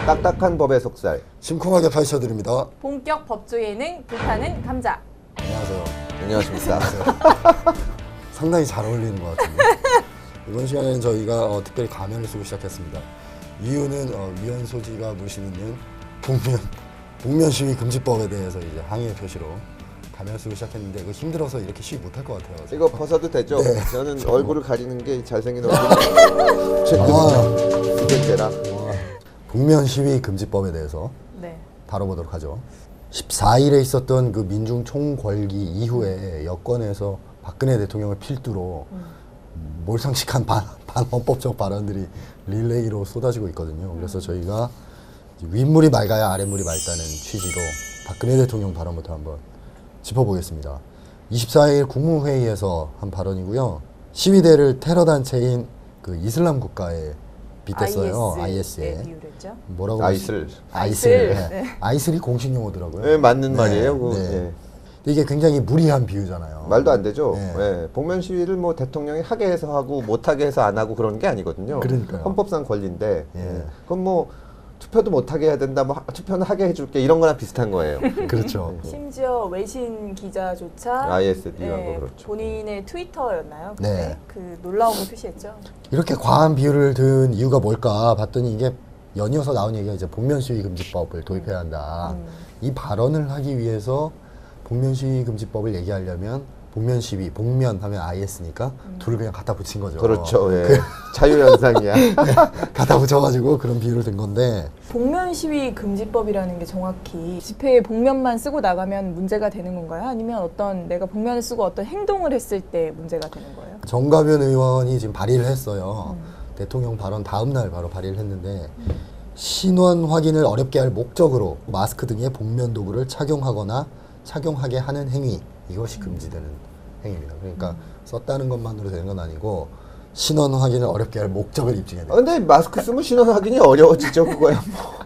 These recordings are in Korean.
딱딱한 법의 속살. 심쿵하게 파헤쳐드립니다. 본격 법조 예능 불타는 감자. 안녕하세요. 안녕하십니까. 상당히 잘 어울리는 것 같은데 이번 시간에는 저희가 특별히 가면을 쓰고 시작했습니다. 이유는 위헌 소지가 물씬 있는 복면 시위 금지법에 대해서 이제 항의 표시로 가면을 쓰고 시작했는데 이거 힘들어서 이렇게 시위 못할 것 같아요. 이거 벗어도 되죠? 네. 저는 얼굴을 가리는 게 잘생긴 얼굴. 제 두번째라. 복면 시위 금지법에 대해서 네. 다뤄보도록 하죠. 14일에 있었던 그 민중 총궐기 이후에 여권에서 박근혜 대통령을 필두로 몰상식한 반헌법적 발언들이 릴레이로 쏟아지고 있거든요. 그래서 저희가 윗물이 맑아야 아랫물이 맑다는 취지로 박근혜 대통령 발언부터 한번 짚어보겠습니다. 24일 국무회의에서 한 발언이고요. 시위대를 테러단체인 그 이슬람 국가에 빗댔어요. IS에. 비유했죠. 뭐라고 아이슬. 아이슬. 네. 네. 아이슬이 공식 용어더라고요. 네, 맞는 말이에요. 그거. 네. 예. 이게 굉장히 무리한 비유잖아요. 말도 안 되죠. 네. 예. 복면 시위를 뭐 대통령이 하게 해서 하고 못하게 해서 안 하고 그러는 게 아니거든요. 그러니까요. 헌법상 권리인데. 예. 예. 그럼 뭐 투표도 못하게 해야 된다. 뭐 투표는 하게 해줄게. 이런 거랑 비슷한 거예요. 그렇죠. 심지어 외신 기자조차 ISD한 거 그렇죠. 본인의 트위터였나요? 그때 네. 그 놀라움을 표시했죠. 이렇게 과한 비유를 든 이유가 뭘까 봤더니 이게 연이어서 나온 얘기가 이제 복면 시위 금지법을 도입해야 한다. 이 발언을 하기 위해서 복면 시위 금지법을 얘기하려면 복면 시위, 복면 하면 IS니까 둘을 그냥 갖다 붙인 거죠. 그렇죠. 예. 자유현상이야. 갖다 붙여가지고 그런 비유를 든 건데 복면 시위 금지법이라는 게 정확히 집회에 복면만 쓰고 나가면 문제가 되는 건가요? 아니면 어떤 내가 복면을 쓰고 어떤 행동을 했을 때 문제가 되는 거예요? 정가변 의원이 지금 발의를 했어요. 대통령 발언 다음 날 바로 발의를 했는데 신원 확인을 어렵게 할 목적으로 마스크 등의 복면 도구를 착용하거나 착용하게 하는 행위, 이것이 금지되는 행위입니다. 그러니까 썼다는 것만으로 되는 건 아니고 신원 확인을 어렵게 할 목적을 입증해야 돼요. 근데 마스크 쓰면 신원 확인이 어려워지죠. 그거야. 뭐.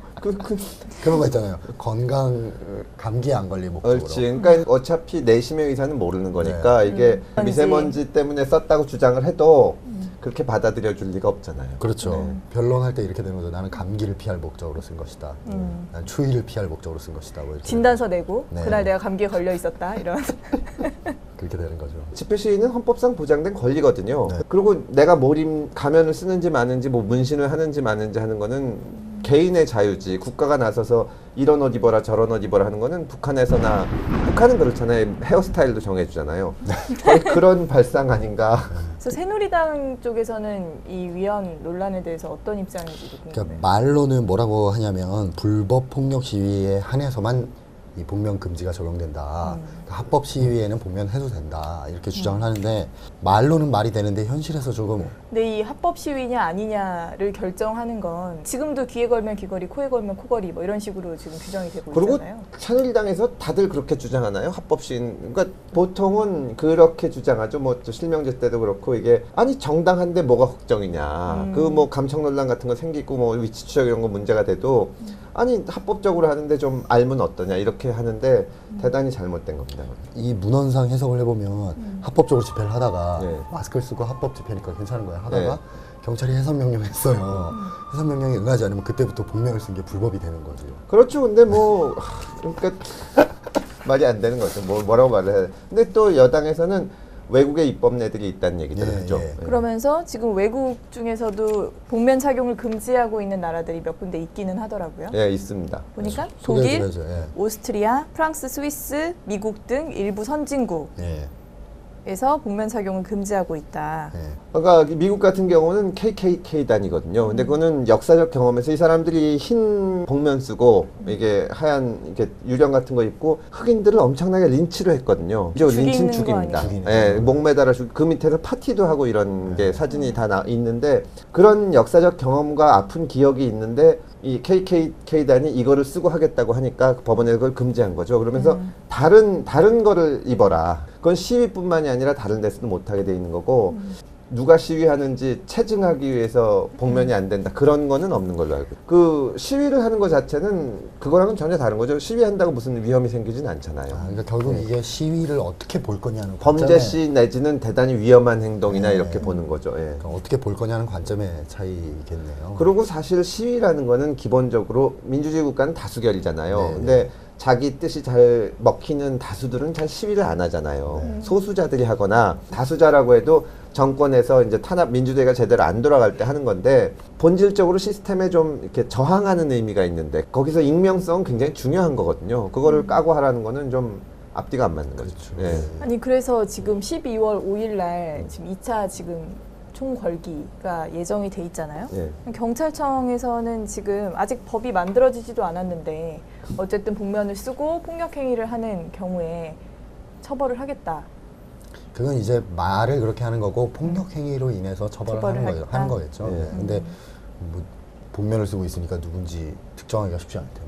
그런 거 있잖아요. 건강, 감기에 안 걸릴 목적으로. 그렇지. 그러니까 어차피 내심의 의사는 모르는 거니까 이게 미세먼지 때문에 썼다고 주장을 해도 그렇게 받아들여 줄 리가 없잖아요. 그렇죠. 네. 변론할 때 이렇게 되는 거죠. 나는 감기를 피할 목적으로 쓴 것이다. 난 추위를 피할 목적으로 쓴 것이다. 뭐 이렇게. 진단서 내고 네. 그날 내가 감기에 걸려 있었다 이런. 그렇게 되는 거죠. 집회 시위는 헌법상 보장된 권리거든요. 네. 그리고 내가 가면을 쓰는지 마는지 뭐 문신을 하는지 마는지 하는 거는 개인의 자유지. 국가가 나서서 이런 옷 입어라 저런 옷 입어라 하는 거는 북한은 그렇잖아요. 헤어스타일도 정해주잖아요. 거의 그런 발상 아닌가. 그래서 새누리당 쪽에서는 이 위헌 논란에 대해서 어떤 입장인지도 궁금해요. 그러니까 말로는 뭐라고 하냐면 불법 폭력 시위에 한해서만 이 복면 금지가 적용된다. 그러니까 합법 시위에는 복면 해도 된다. 이렇게 주장을 하는데 말로는 말이 되는데 현실에서 조금 근데 이 합법 시위냐 아니냐를 결정하는 건 지금도 귀에 걸면 귀걸이, 코에 걸면 코걸이 뭐 이런 식으로 지금 규정이 되고 그리고 있잖아요. 새누리당에서 다들 그렇게 주장하나요? 합법 시위. 그러니까 보통은 그렇게 주장하죠. 뭐 또 실명제 때도 그렇고 이게 아니 정당한데 뭐가 걱정이냐. 그 뭐 감청 논란 같은 거 생기고 뭐 위치 추적 이런 거 문제가 돼도 아니 합법적으로 하는데 좀 알면 어떠냐 이렇게 하는데 대단히 잘못된 겁니다. 이 문헌상 해석을 해보면 합법적으로 집회를 하다가 네. 마스크를 쓰고 합법 집회니까 괜찮은 거야 하다가 네. 경찰이 해산 명령을 했어요. 해산 명령에 응하지 않으면 그때부터 복면을 쓴 게 불법이 되는 거죠. 그렇죠. 근데 뭐 그러니까 말이 안 되는 거죠. 뭐라고 말을 해야 돼. 근데 또 여당에서는 외국의 입법례들이 있다는 얘기들을 예, 하죠. 예. 그러면서 지금 외국 중에서도 복면 착용을 금지하고 있는 나라들이 몇 군데 있기는 하더라고요. 예, 있습니다. 보니까 소개해 독일, 줘야죠. 예. 오스트리아, 프랑스, 스위스, 미국 등 일부 선진국에서 예. 복면 착용을 금지하고 있다. 예. 그러니까 미국 같은 경우는 KKK단이거든요. 근데 그거는 역사적 경험에서 이 사람들이 흰 복면 쓰고 이게 하얀 이게 유령 같은 거 입고 흑인들을 엄청나게 린치를 했거든요. 죽이는 린치는 거 죽입니다. 아니에요? 예, 목 매달아 그 밑에서 파티도 하고 이런 게 사진이 다 있는데 그런 역사적 경험과 아픈 기억이 있는데 이 KKK단이 이거를 쓰고 하겠다고 하니까 법원에서 그걸 금지한 거죠. 그러면서 다른 거를 입어라. 그건 시위뿐만이 아니라 다른 데서도 못하게 돼 있는 거고 누가 시위하는지 체증하기 위해서 복면이 안 된다 그런 거는 없는 걸로 알고. 그 시위를 하는 것 자체는 그거랑은 전혀 다른 거죠. 시위한다고 무슨 위험이 생기진 않잖아요. 그러니까 결국 네. 이게 시위를 어떻게 볼 거냐는 범죄 관점에, 시 내지는 대단히 위험한 행동이나 네. 이렇게 보는 거죠. 예. 그러니까 어떻게 볼 거냐는 관점의 차이겠네요. 그리고 사실 시위라는 거는 기본적으로 민주주의 국가는 다수결이잖아요. 네, 근데 자기 뜻이 잘 먹히는 다수들은 잘 시위를 안 하잖아요. 네. 소수자들이 하거나 다수자라고 해도 정권에서 이제 탄압 민주주의가 제대로 안 돌아갈 때 하는 건데 본질적으로 시스템에 좀 이렇게 저항하는 의미가 있는데 거기서 익명성은 굉장히 중요한 거거든요. 그거를 까고 하라는 거는 좀 앞뒤가 안 맞는 거죠. 그렇죠. 예. 아니 그래서 지금 12월 5일 날 지금 2차 지금 총궐기가 예정이 돼 있잖아요. 예. 경찰청에서는 지금 아직 법이 만들어지지도 않았는데 어쨌든 복면을 쓰고 폭력 행위를 하는 경우에 처벌을 하겠다. 그건 이제 말을 그렇게 하는 거고 폭력 행위로 인해서 처벌을 처벌을 하겠다. 하는 거겠죠. 예. 네. 근데 뭐 복면을 쓰고 있으니까 누군지 특정하기가 쉽지 않대요.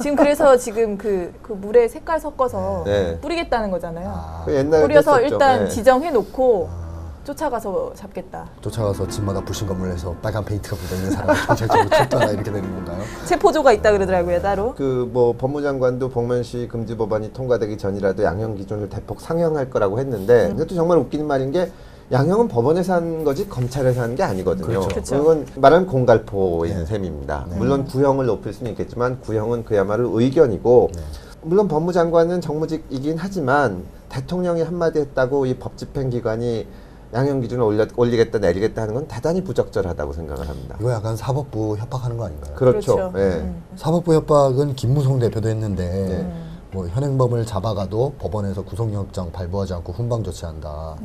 지금 그래서 지금 그 물에 색깔 섞어서 네. 뿌리겠다는 거잖아요. 아, 그 옛날에 뿌려서 했었죠. 일단 예. 지정해 놓고 아, 쫓아가서 잡겠다. 쫓아가서 집마다 부신 건물에서 빨간 페인트가 묻어있는 사람을 경찰적으로 쫓아라 이렇게 되는 건가요? 체포조가 있다 그러더라고요, 따로. 그 뭐 법무장관도 복면시 금지 법안이 통과되기 전이라도 양형 기준을 대폭 상향할 거라고 했는데 근데 또 정말 웃기는 말인 게 양형은 법원에서 하는 거지 검찰에서 하는 게 아니거든요. 그렇죠. 그렇죠. 그건 말하면 공갈포인 네. 셈입니다. 네. 물론 구형을 높일 수는 있겠지만 구형은 그야말로 의견이고 네. 물론 법무장관은 정무직이긴 하지만 대통령이 한마디 했다고 이 법집행기관이 양형 기준을 올리겠다 내리겠다 하는 건 대단히 부적절하다고 생각을 합니다. 이거 약간 사법부 협박하는 거 아닌가요? 그렇죠. 예. 사법부 협박은 김무성 대표도 했는데 네. 뭐 현행범을 잡아가도 법원에서 구속영장 발부하지 않고 훈방 조치한다.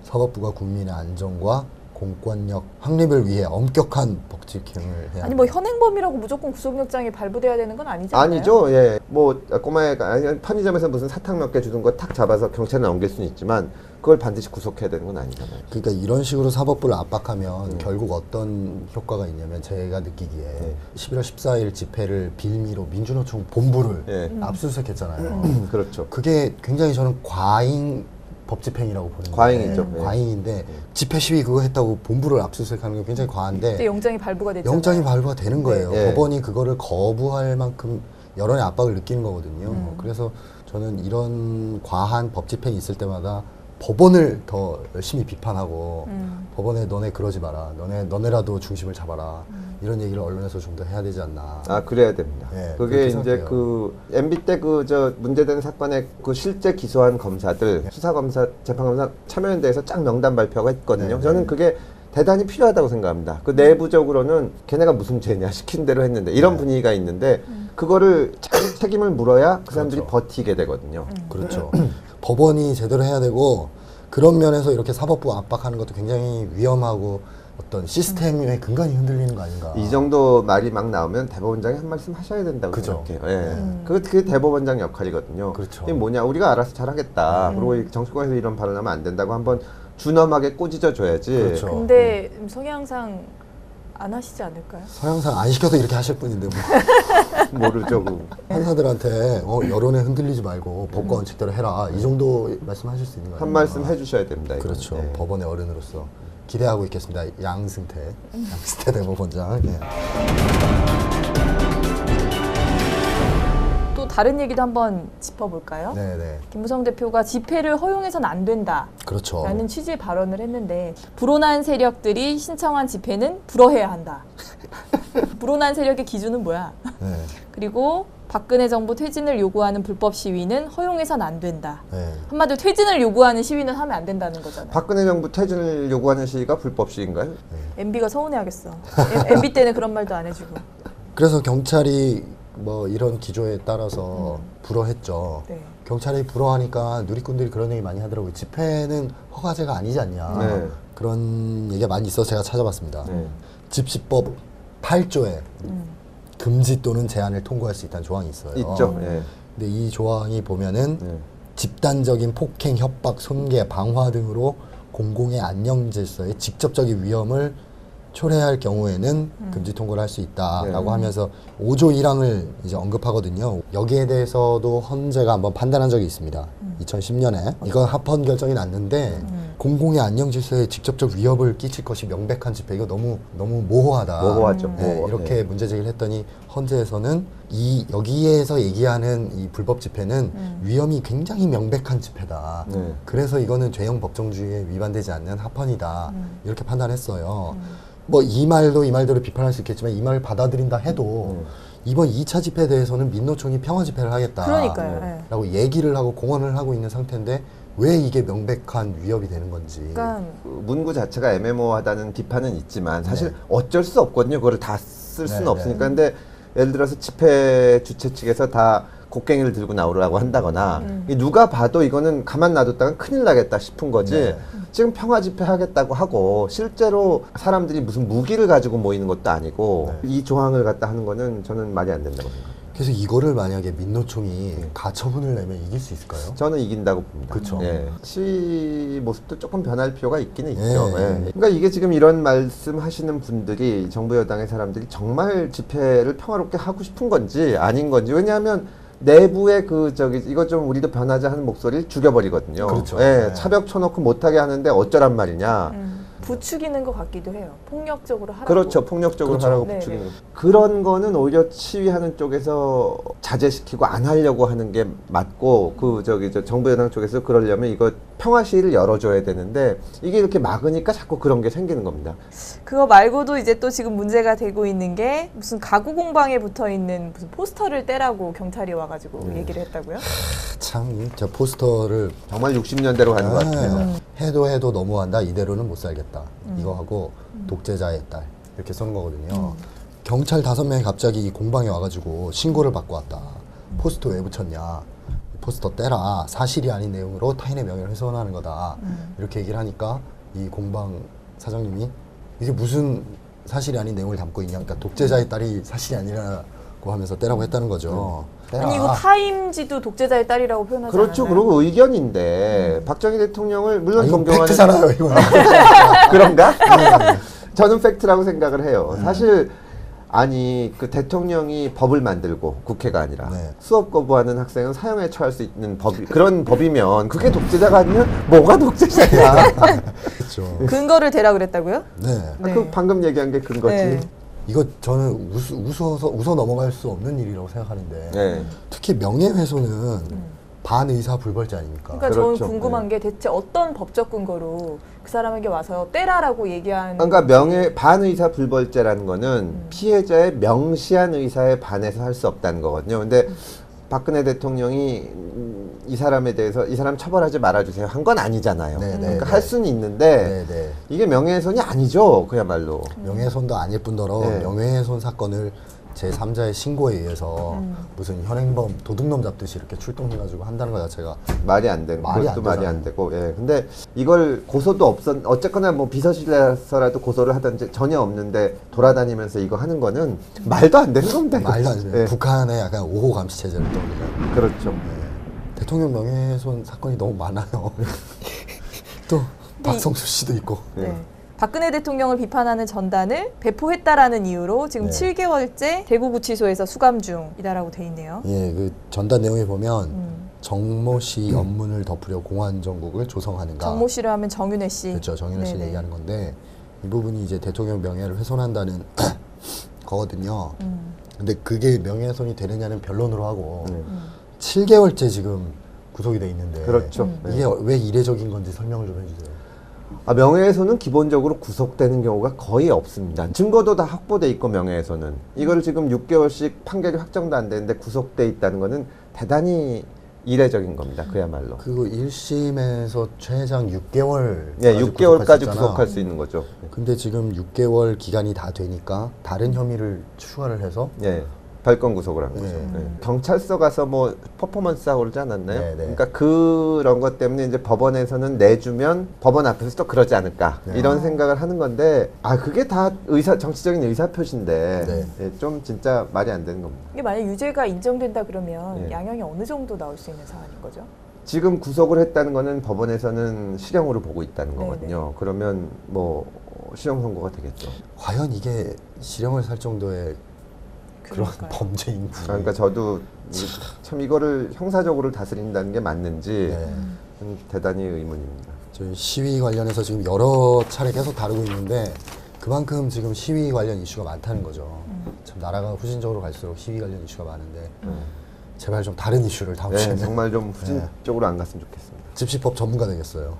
사법부가 국민의 안전과 공권력 확립을 위해 엄격한 법칙행을 해야 아니 뭐 현행범이라고 무조건 구속영장이 발부돼야 되는 건 아니잖아요. 아니죠. 예. 뭐 꼬마애가 아니, 편의점에서 무슨 사탕 몇 개 주는 거 탁 잡아서 경찰에 넘길 수는 있지만 그걸 반드시 구속해야 되는 건 아니잖아요. 그러니까 이런 식으로 사법부를 압박하면 결국 어떤 효과가 있냐면 제가 느끼기에 11월 14일 집회를 빌미로 민주노총 본부를 예. 압수수색했잖아요. 그렇죠. 그게 굉장히 저는 과잉 법집행이라고 보는 과잉이죠. 건데, 예. 과잉인데 집회 시위 그거 했다고 본부를 압수수색하는 게 굉장히 그때 과한데 영장이 발부가 됐잖아요. 영장이 발부가 되는 거예요. 네. 법원이 그거를 거부할 만큼 여론의 압박을 느끼는 거거든요. 그래서 저는 이런 과한 법집행이 있을 때마다 법원을 더 열심히 비판하고 법원에 너네 그러지 마라. 너네라도 중심을 잡아라. 이런 얘기를 언론에서 좀 더 해야 되지 않나. 아 그래야 됩니다. 예, 그게 그렇게 이제 생각해요. 그 MB 때 그 저 문제되는 사건의 그 실제 기소한 검사들 수사검사 재판검사 참여연대에서 쫙 명단 발표가 있거든요. 네, 저는 네. 그게 대단히 필요하다고 생각합니다. 그 내부적으로는 걔네가 무슨 죄냐 시킨 대로 했는데 이런 네. 분위기가 있는데 그거를 책임을 물어야 그 사람들이 그렇죠. 버티게 되거든요. 그렇죠. 법원이 제대로 해야 되고 그런 면에서 이렇게 사법부 압박하는 것도 굉장히 위험하고 어떤 시스템의 근간이 흔들리는 거 아닌가. 이 정도 말이 막 나오면 대법원장이 한 말씀 하셔야 된다고 그죠. 생각해요. 예. 그게 대법원장 역할이거든요. 그렇죠. 이게 뭐냐, 우리가 알아서 잘하겠다. 그리고 이 정치권에서 이런 발언하면 안 된다고 한번 준엄하게 꼬집어 줘야지. 그렇죠. 근데 성향상 안 하시지 않을까요? 서양상 안 시켜서 이렇게 하실 분인데 뭐 모르죠. 그. 판사들한테 여론에 흔들리지 말고 법과 원칙대로 해라 이 정도 말씀하실 수 있는 거 한 아니에요? 말씀 해주셔야 됩니다. 이거는. 그렇죠. 예. 법원의 어른으로서 기대하고 있겠습니다. 양승태 대법원장. 예. 또 다른 얘기도 한번 짚어볼까요? 네네. 김무성 대표가 집회를 허용해서는 안 된다. 그렇죠. 라는 취지의 발언을 했는데 불온한 세력들이 신청한 집회는 불허해야 한다. 불온한 세력의 기준은 뭐야? 네. 그리고 박근혜 정부 퇴진을 요구하는 불법 시위는 허용해서는 안 된다. 네. 한마디로 퇴진을 요구하는 시위는 하면 안 된다는 거잖아요. 박근혜 정부 퇴진을 요구하는 시위가 불법 시위인가요? MB가 서운해하겠어. MB 때는 그런 말도 안 해주고. 그래서 경찰이 뭐 이런 기조에 따라서 불허했죠. 네. 경찰이 불허하니까 누리꾼들이 그런 얘기 많이 하더라고요. 집회는 허가제가 아니지 않냐. 네. 그런 얘기가 많이 있어서 제가 찾아봤습니다. 네. 집시법 8조에 금지 또는 제한을 통고할 수 있다는 조항이 있어요. 있죠. 예. 근데 이 조항이 보면은 네. 집단적인 폭행, 협박, 손괴, 방화 등으로 공공의 안녕 질서에 직접적인 위험을 초래할 경우에는 금지 통고를 할 수 있다라고 네. 하면서 5조 1항을 이제 언급하거든요. 여기에 대해서도 헌재가 한번 판단한 적이 있습니다. 2010년에 이건 합헌 결정이 났는데 공공의 안녕 질서에 직접적 위협을 끼칠 것이 명백한 집회 이거 너무 모호하다. 모호하죠. 네, 모호. 이렇게 문제 제기를 했더니 헌재에서는 여기에서 얘기하는 이 불법 집회는 위험이 굉장히 명백한 집회다. 네. 그래서 이거는 죄형 법정주의에 위반되지 않는 합헌이다. 이렇게 판단했어요. 뭐 이 말대로 비판할 수 있겠지만 이 말을 받아들인다 해도 이번 2차 집회에 대해서는 민노총이 평화 집회를 하겠다. 그러니까요. 네. 라고 얘기를 하고 공언을 하고 있는 상태인데 왜 이게 명백한 위협이 되는 건지. 그러니까 그 문구 자체가 애매모호하다는 비판은 있지만 사실 네. 어쩔 수 없거든요. 그거를 다 쓸 수는 네, 없으니까. 근데 예를 들어서 집회 주최 측에서 다 곡괭이를 들고 나오라고 한다거나 누가 봐도 이거는 가만 놔뒀다가 큰일 나겠다 싶은 거지. 네. 지금 평화 집회 하겠다고 하고 실제로 사람들이 무슨 무기를 가지고 모이는 것도 아니고 네. 이 조항을 갖다 하는 거는 저는 말이 안 된다고 생각해요. 그래서 이거를 만약에 민노총이 가처분을 내면 이길 수 있을까요? 저는 이긴다고 봅니다. 그쵸. 예. 시위 모습도 조금 변할 필요가 있기는 있죠. 예. 예. 그러니까 이게 지금 이런 말씀하시는 분들이 정부 여당의 사람들이 정말 집회를 평화롭게 하고 싶은 건지 아닌 건지. 왜냐하면 내부의 이거 좀 우리도 변하자 하는 목소리를 죽여버리거든요. 그렇죠. 예. 네. 차벽 쳐놓고 못하게 하는데 어쩌란 말이냐. 부추기는 것 같기도 해요. 폭력적으로 하라고. 그렇죠. 폭력적으로 그렇죠. 하라고 네, 부추기는 네. 거. 그런 거는 오히려 시위하는 쪽에서 자제시키고 안 하려고 하는 게 맞고 정부 여당 쪽에서 그러려면 이거 평화 시위를 열어줘야 되는데 이게 이렇게 막으니까 자꾸 그런 게 생기는 겁니다. 그거 말고도 이제 또 지금 문제가 되고 있는 게 무슨 가구 공방에 붙어 있는 무슨 포스터를 떼라고 경찰이 와가지고 얘기를 했다고요? 참, 저 포스터를 정말 60년대로 가는 것 같아요. 해도 너무한다. 이대로는 못 살겠다. 이거 하고 독재자의 딸 이렇게 써는 거거든요. 경찰 5명이 갑자기 이 공방에 와가지고 신고를 받고 왔다. 포스터 왜 붙였냐? 포스터 떼라. 사실이 아닌 내용으로 타인의 명예를 훼손하는 거다. 이렇게 얘기를 하니까 이 공방 사장님이 이게 무슨 사실이 아닌 내용을 담고 있냐? 그러니까 독재자의 딸이 사실이 아니라고 하면서 떼라고 했다는 거죠. 떼라. 아니 이거 타임지도 독재자의 딸이라고 표현하지 그렇죠. 않았나요? 그리고 의견인데 박정희 대통령을 물론 이건 존경하는 팩트잖아요. 이거. 그런가? 저는 팩트라고 생각을 해요. 사실 아니 그 대통령이 법을 만들고 국회가 아니라 네. 수업 거부하는 학생은 사형에 처할 수 있는 그런 법이면 그게 독재자가 아니면 뭐가 독재자야? 그렇죠. 근거를 대라 그랬다고요? 네. 네. 그 방금 얘기한 게 근거지. 네. 이거 저는 웃어 넘어갈 수 없는 일이라고 생각하는데 네. 특히 명예훼손은 반의사 불벌죄 아닙니까? 그러니까 그렇죠. 저는 궁금한 게 대체 어떤 법적 근거로 그 사람에게 와서 떼라라고 얘기한 그러니까 반의사 불벌죄라는 거는 피해자의 명시한 의사에 반해서 할 수 없다는 거거든요. 근데 박근혜 대통령이 이 사람에 대해서 이 사람 처벌하지 말아주세요 한 건 아니잖아요. 네, 네, 그러니까 네. 할 수는 있는데 네. 이게 명예훼손이 아니죠. 그야말로. 명예훼손도 아닐 뿐더러 네. 명예훼손 사건을 제3자의 신고에 의해서 무슨 현행범 도둑놈 잡듯이 이렇게 출동해가지고 한다는 것 자체가 말이 안 되고 말이 그것도 안 말이 되잖아요. 안 되고. 예. 근데 이걸 고소도 어쨌거나 뭐 비서실에서라도 고소를 하든지 전혀 없는데 돌아다니면서 이거 하는 거는 말도 안 되는 겁니다. 이거. 말도 안 돼요. 예. 북한의 약간 5호 감시 체제를 떠올리는. 그렇죠. 대통령 명예훼손 사건이 너무 많아요. 또 박성수 씨도 있고. 네. 박근혜 대통령을 비판하는 전단을 배포했다라는 이유로 지금 네. 7개월째 대구구치소에서 수감 중이다라고 돼 있네요. 예, 그 전단 내용에 보면 정모 씨 업문을 덮으려 공안정국을 조성하는가. 정모 씨를 하면 정윤회 씨. 그렇죠. 정윤회 씨 네네. 얘기하는 건데 이 부분이 이제 대통령 명예를 훼손한다는 거거든요. 근데 그게 명예훼손이 되느냐는 변론으로 하고 7개월째 지금 구속이 돼 있는데 그렇죠. 이게 왜 이례적인 건지 설명을 좀 해주세요. 명예훼손은 기본적으로 구속되는 경우가 거의 없습니다. 증거도 다 확보돼 있고 명예훼손은 이걸 지금 6개월씩 판결이 확정도 안 되는데 구속돼 있다는 거는 대단히 이례적인 겁니다. 그야말로. 그리고 1심에서 최장 6개월 예, 6개월까지 구속할 수 있는 거죠. 근데 지금 6개월 기간이 다 되니까 다른 혐의를 추가를 해서 예. 별건 구속을 한 거죠. 네. 예. 경찰서 가서 뭐 퍼포먼스 하고 그러지 않았나요? 네, 네. 그러니까 그런 것 때문에 이제 법원에서는 내주면 법원 앞에서 또 그러지 않을까 네. 이런 생각을 하는 건데 그게 다 정치적인 의사 표시인데 네. 예, 좀 진짜 말이 안 되는 겁니다. 이게 만약 유죄가 인정된다 그러면 예. 양형이 어느 정도 나올 수 있는 사안인 거죠? 지금 구속을 했다는 거는 법원에서는 실형으로 보고 있다는 네, 거거든요. 그러면 뭐 실형 선고가 되겠죠. 과연 이게 실형을 살 정도의 그런 그러니까요. 범죄인지. 그러니까 저도 참 이거를 형사적으로 다스린다는 게 맞는지 네. 대단히 의문입니다. 저희 시위 관련해서 지금 여러 차례 계속 다루고 있는데 그만큼 지금 시위 관련 이슈가 많다는 거죠. 참 나라가 후진적으로 갈수록 시위 관련 이슈가 많은데 제발 좀 다른 이슈를 다음 네, 시간에 정말 좀 후진 쪽으로 안 갔으면 좋겠습니다. 집시법 전문가 되겠어요.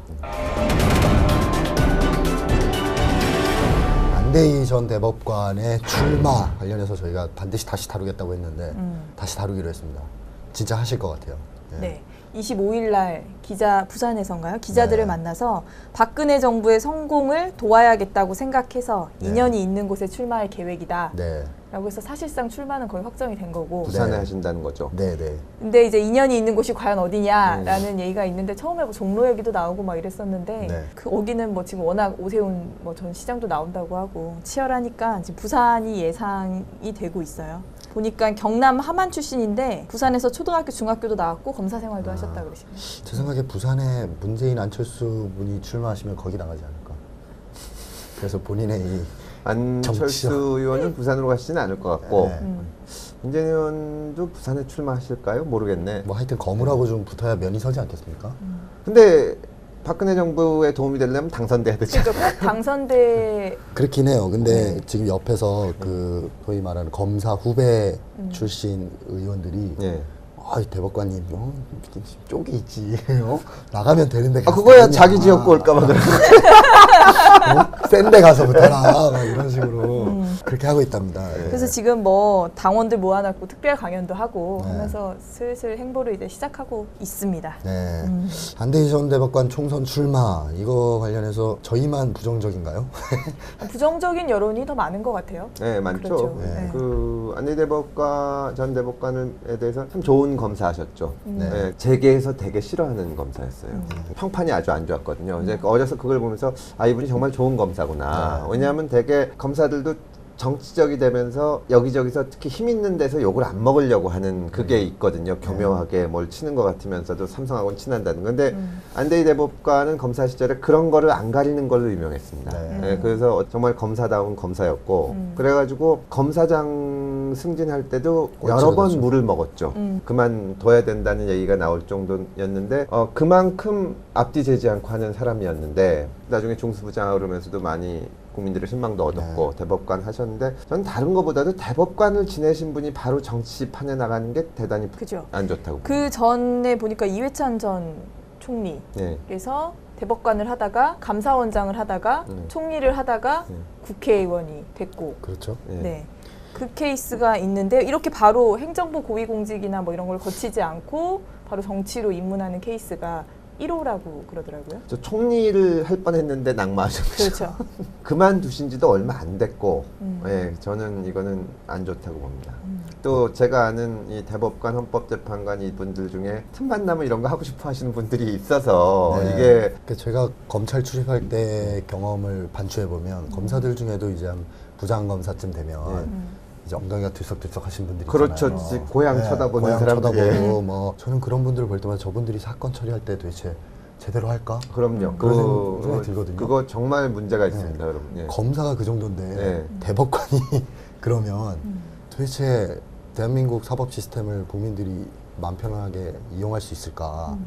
안대희 전 대법관의 출마 관련해서 저희가 반드시 다시 다루겠다고 했는데 다시 다루기로 했습니다. 진짜 하실 것 같아요. 네. 25일 날 부산에서인가요? 기자들을 네. 만나서 박근혜 정부의 성공을 도와야겠다고 생각해서 네. 인연이 있는 곳에 출마할 계획이다. 네, 라고 해서 사실상 출마는 거의 확정이 된 거고. 부산에 네. 하신다는 거죠. 네, 네. 근데 이제 인연이 있는 곳이 과연 어디냐라는 얘기가 있는데 처음에 뭐 종로 얘기도 나오고 막 이랬었는데 네. 거기는 뭐 지금 워낙 오세훈 뭐 전 시장도 나온다고 하고 치열하니까 지금 부산이 예상이 되고 있어요. 보니까 경남 함안 출신인데 부산에서 초등학교, 중학교도 나왔고 검사 생활도 하셨다 그러시네요. 제 생각에 부산에 문재인, 안철수 분이 출마하시면 거기 나가지 않을까. 그래서 본인의 이 안철수 정치적. 의원은 부산으로 가시지는 않을 것 같고 네. 문재인 의원도 부산에 출마하실까요? 모르겠네. 뭐 하여튼 거물하고 좀 붙어야 면이 서지 않겠습니까? 근데 박근혜 정부에 도움이 되려면 당선돼야 되죠. 그러니까 꼭 당선돼 그렇긴 해요. 근데 지금 옆에서 그 소위 말하는 검사 후배 출신 의원들이 예. 아, 이 대법관님, 쪽이 있지. 나가면 되는데. 아 그거야 자기 지역구 올까봐 그래. 센데 가서 붙어라. 막 이런 식으로 그렇게 하고 있답니다. 예. 그래서 지금 뭐 당원들 모아놨고 특별 강연도 하고 네. 하면서 슬슬 행보를 이제 시작하고 있습니다. 네. 안대희 전 대법관 총선 출마 이거 관련해서 저희만 부정적인가요? 부정적인 여론이 더 많은 것 같아요. 네 많죠. 그렇죠. 네. 그 안대 대법관 전 대법관에 대해서 참 좋은 검사하셨죠. 네. 네, 재계에서 되게 싫어하는 검사였어요. 평판이 아주 안 좋았거든요. 이제 어려서 그걸 보면서 아 이분이 정말 좋은 검사구나. 네. 왜냐하면 되게 검사들도 정치적이 되면서 여기저기서 특히 힘 있는 데서 욕을 안 먹으려고 하는 그게 있거든요. 교묘하게 뭘 치는 것 같으면서도 삼성하고는 친한다는. 근데 안대희 대법관은 검사 시절에 그런 거를 안 가리는 걸로 유명했습니다. 네. 네, 그래서 정말 검사다운 검사였고 그래가지고 검사장 승진할 때도 여러 번 그렇죠. 물을 먹었죠. 그만둬야 된다는 얘기가 나올 정도였는데 그만큼 앞뒤 재지 않고 하는 사람이었는데 나중에 중수부장하고 그러면서도 많이 국민들의 신망도 얻었고 대법관 하셨는데 전 다른 것보다도 대법관을 지내신 분이 바로 정치판에 나가는 게 대단히 그죠. 안 좋다고 그 전에 보니까 이회찬 전 총리 네. 그래서 대법관을 하다가 감사원장을 하다가 총리를 하다가 국회의원이 됐고 그렇죠. 네. 네. 그 케이스가 있는데 이렇게 바로 행정부 고위공직이나 뭐 이런 걸 거치지 않고 바로 정치로 입문하는 케이스가 1호라고 그러더라고요. 저 총리를 할 뻔했는데 낙마하셨죠. 그렇죠. 그만두신 지도 얼마 안 됐고 예, 저는 이거는 안 좋다고 봅니다. 또 제가 아는 이 대법관, 헌법재판관 이분들 중에 틈만 나면 이런 거 하고 싶어 하시는 분들이 있어서 네. 이게 그러니까 제가 검찰 출입할 때 경험을 반추해 보면 검사들 중에도 이제 한 부장검사쯤 되면 이제 엉덩이가 들썩들썩 하신 분들이 그렇죠. 있잖아요. 이제 고향 쳐다보는 고향 사람들. 쳐다보고 뭐 저는 그런 분들을 볼 때마다 저분들이 사건 처리할 때 도대체 제대로 할까? 그럼요. 그런 생각이 들거든요. 그거 정말 문제가 있습니다, 여러분. 예. 검사가 그 정도인데 네. 대법관이 그러면 도대체 대한민국 사법 시스템을 국민들이 마음 편하게 이용할 수 있을까?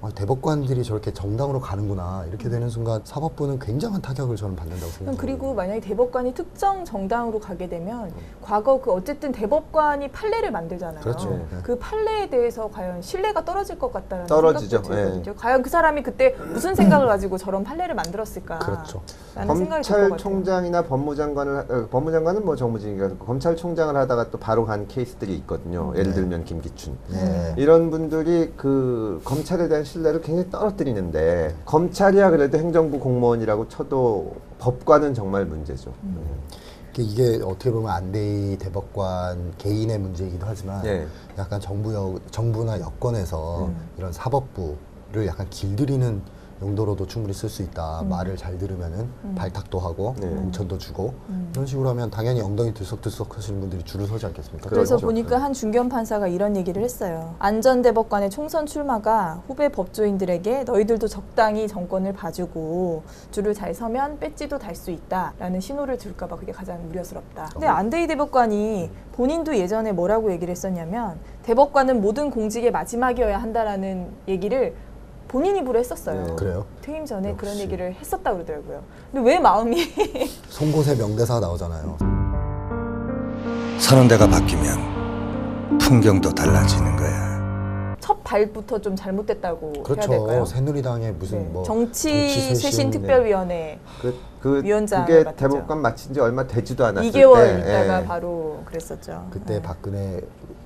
아, 대법관들이 저렇게 정당으로 가는구나 이렇게 되는 순간 사법부는 굉장한 타격을 저는 받는다고 생각합니다. 그리고 만약에 대법관이 특정 정당으로 가게 되면 과거 그 어쨌든 대법관이 판례를 만들잖아요. 그렇죠. 네. 그 판례에 대해서 과연 신뢰가 떨어질 것 같다는 떨어지죠. 생각도 들거든요. 과연 그 사람이 그때 무슨 생각을 가지고 저런 판례를 만들었을까? 그렇죠. 라는 생각이 들 것 같아요. 검찰총장이나 법무장관은 뭐 정무직이니까 검찰총장을 하다가 또 바로 간 케이스들이 있거든요. 예를 들면 김기춘. 네. 이런 분들이 그 검찰에 대한 신뢰를 굉장히 떨어뜨리는데 검찰이야 그래도 행정부 공무원이라고 쳐도 법관은 정말 문제죠. 이게 어떻게 보면 안대희 대법관 개인의 문제이기도 하지만 네. 약간 정부나 여권에서 이런 사법부를 약간 길들이는 용도로도 충분히 쓸 수 있다. 말을 잘 들으면은 발탁도 하고 네. 공천도 주고 이런 식으로 하면 당연히 엉덩이 들썩들썩 하시는 분들이 줄을 서지 않겠습니까? 그래서 그렇죠. 보니까 한 중견 판사가 이런 얘기를 했어요. 안 전 대법관의 총선 출마가 후배 법조인들에게 너희들도 적당히 정권을 봐주고 줄을 잘 서면 배지도 달 수 있다라는 신호를 줄까 봐 그게 가장 우려스럽다. 근데 안대희 대법관이 본인도 예전에 뭐라고 얘기를 했었냐면 대법관은 모든 공직의 마지막이어야 한다라는 얘기를 본인 입으로 했었어요. 네. 그래요? 퇴임 전에 그런 역시. 얘기를 했었다 그러더라고요. 근데 왜 마음이 송곳의 명대사가 나오잖아요. 선언대가 바뀌면 풍경도 달라지는 거야. 첫 발부터 좀 잘못됐다고 해야 그렇죠. 될까요? 새누리당의 무슨 네. 뭐 정치 쇄신 특별위원회 그 위원장을 그게 맡았죠. 대법관 마친 지 얼마 되지도 않았을 2개월 때 있다가 예. 바로 그랬었죠. 그때 네. 박근혜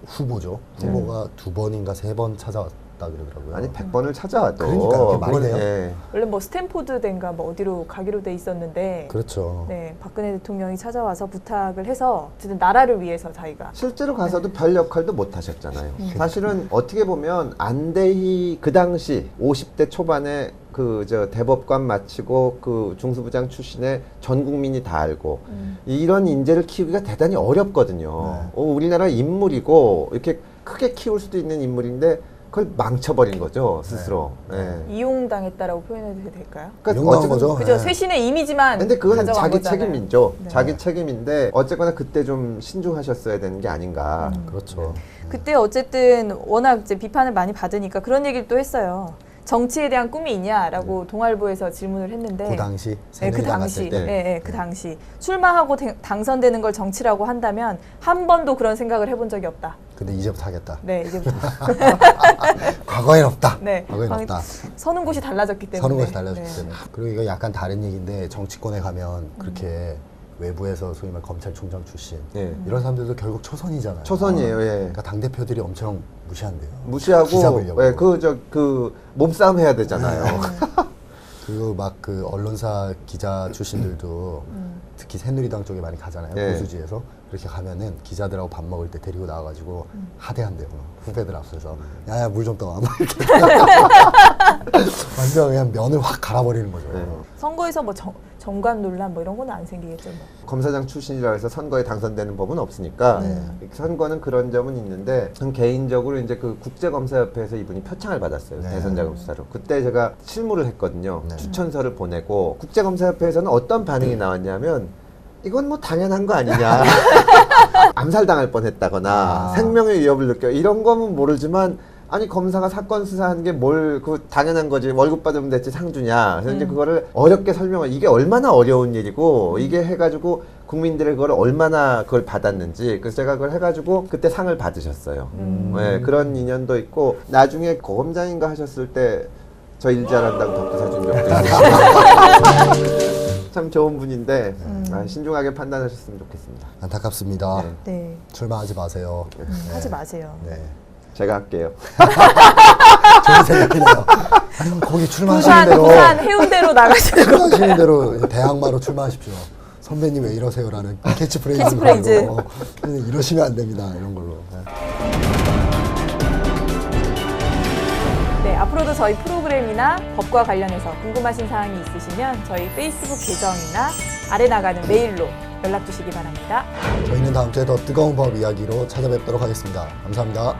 후보죠. 후보가 2번인가 3번 찾아왔다 그러더라고요. 아니 100번을 찾아와도 그러니까 그게 말이 그건, 돼요? 예. 원래 뭐 스탠포드대인가 뭐 어디로 가기로 돼 있었는데 그렇죠. 네, 박근혜 대통령이 찾아와서 부탁을 해서 어쨌든 나라를 위해서 자기가 실제로 가서도 별 역할도 못 하셨잖아요. 사실은 어떻게 보면 안대희 그 당시 50대 초반에 그 저 대법관 마치고 그 중수부장 출신의 전 국민이 다 알고 이런 인재를 키우기가 대단히 어렵거든요. 우리나라 인물이고 이렇게 크게 키울 수도 있는 인물인데 그걸 망쳐버린 거죠 스스로. 예. 이용당했다라고 표현해도 될까요? 이용당한 어쨌든 거죠. 그죠? 네. 쇄신의 이미지만 근데 그건 가져간 자기 거잖아요. 책임이죠. 네. 자기 책임인데 어쨌거나 그때 좀 신중하셨어야 되는 게 아닌가. 그렇죠. 그때 어쨌든 워낙 이제 비판을 많이 받으니까 그런 얘기를 또 했어요. 정치에 대한 꿈이 있냐라고 동아일보에서 질문을 했는데 그 당시 네, 그 새누리당 당시, 갔을 때 네, 네, 그 당시 출마하고 당선되는 걸 정치라고 한다면 한 번도 그런 생각을 해본 적이 없다. 근데 이제부터 하겠다. 네, 이제부터 과거엔 없다. 네, 과거엔 없다. 서는 곳이 달라졌기 때문에. 서는 것이 달라졌기 네. 때문에. 그리고 이거 약간 다른 얘기인데 정치권에 가면 그렇게 외부에서 소위 말 검찰총장 출신 네. 이런 사람들도 결국 초선이잖아요. 초선이에요. 예. 그러니까 당 대표들이 엄청 무시한대요. 기사 무시하고 보려고. 예, 그 몸싸움 해야 되잖아요. 그리고 막 그 언론사 기자 출신들도 특히 새누리당 쪽에 많이 가잖아요. 네. 보수지에서 그렇게 가면은 기자들하고 밥 먹을 때 데리고 나와가지고 하대한대요. 후배들 앞서서 야야 물 좀 떠와. 막 이렇게 완전 그냥 면을 확 갈아버리는 거죠. 네. 선거에서 뭐 정관 논란 뭐 이런 건 안 생기겠죠. 뭐. 검사장 출신이라 해서 선거에 당선되는 법은 없으니까 선거는 그런 점은 있는데 전 개인적으로 이제 그 국제검사협회에서 이분이 표창을 받았어요. 네. 대선 자금수사로. 그때 제가 실무를 했거든요. 네. 추천서를 보내고 국제검사협회에서는 어떤 반응이 나왔냐면 이건 뭐 당연한 거 아니냐. 암살당할 뻔했다거나 생명의 위협을 느껴 이런 거면 모르지만 아니 검사가 사건 수사하는 게 뭘 그 당연한 거지 월급 받으면 됐지 상 주냐. 그래서 이제 그거를 어렵게 설명을 이게 얼마나 어려운 일이고 이게 해가지고 국민들의 그걸 얼마나 그걸 받았는지 그래서 제가 그걸 해가지고 그때 상을 받으셨어요. 네, 그런 인연도 있고 나중에 고검장인가 하셨을 때 저 일 잘한다고 덕도 사준 적도 있고 참 좋은 분인데 신중하게 판단하셨으면 좋겠습니다. 안타깝습니다. 네. 네, 출마하지 마세요. 하지 마세요. 네. 제가 할게요. 좋은 생각이네요. 아니면 거기 출마하시는 대로 부산 해운대로 나가시고 출마하시는 대로 대항마로 출마하십시오. 선배님 왜 이러세요라는 캐치프레이즈. 캐치프레이즈. 걸로. 이러시면 안 됩니다. 이런 걸로. 네, 앞으로도 저희 프로그램이나 법과 관련해서 궁금하신 사항이 있으시면 저희 페이스북 계정이나 아래 나가는 메일로 연락 주시기 바랍니다. 저희는 다음 주에 더 뜨거운 법 이야기로 찾아뵙도록 하겠습니다. 감사합니다.